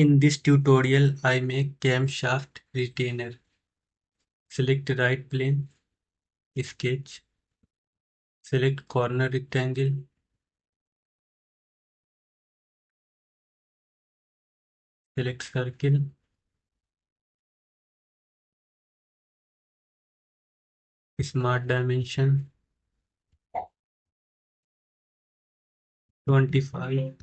In this tutorial, I make camshaft retainer. Select right plane, sketch, select corner rectangle, select circle, smart dimension 25,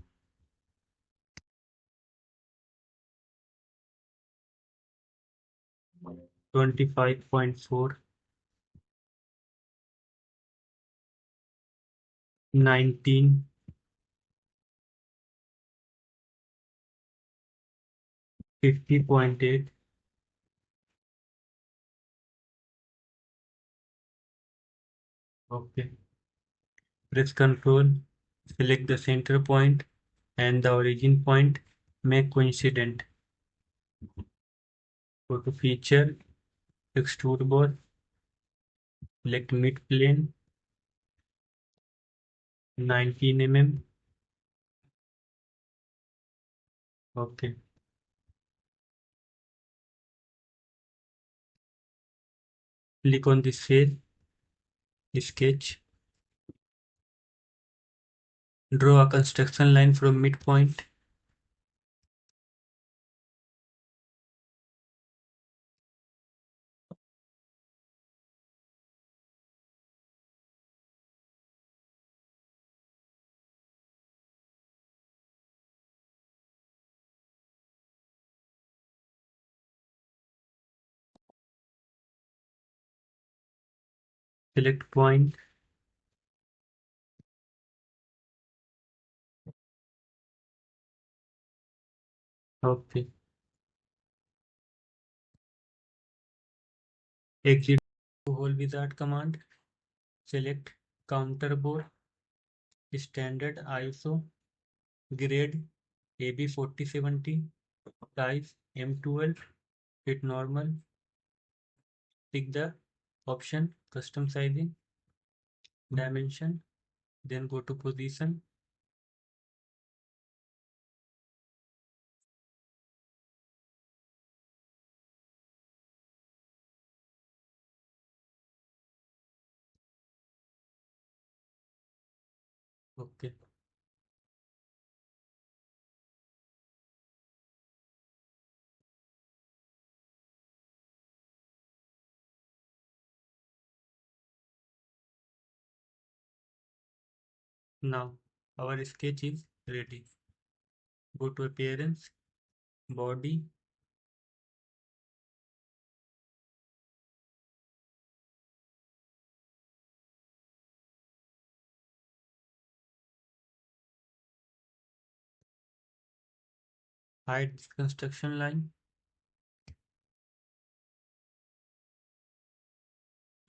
25.4, 19, 50.8. Okay. Press Ctrl, select the center point and the origin point, make coincident. Go to feature, extrude both, select mid plane, 19 mm. Okay. Click on this face, sketch. Draw a construction line from midpoint. Select point. Okay. Exit to whole wizard command. Select counter bore, standard ISO, grade AB 4070, size M12, hit normal. Pick the option custom sizing, dimension, then go to position. Okay. Now our sketch is ready. Go to appearance, body, hide this construction line.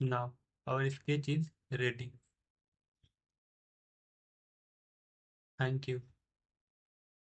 Now our sketch is ready. Thank you.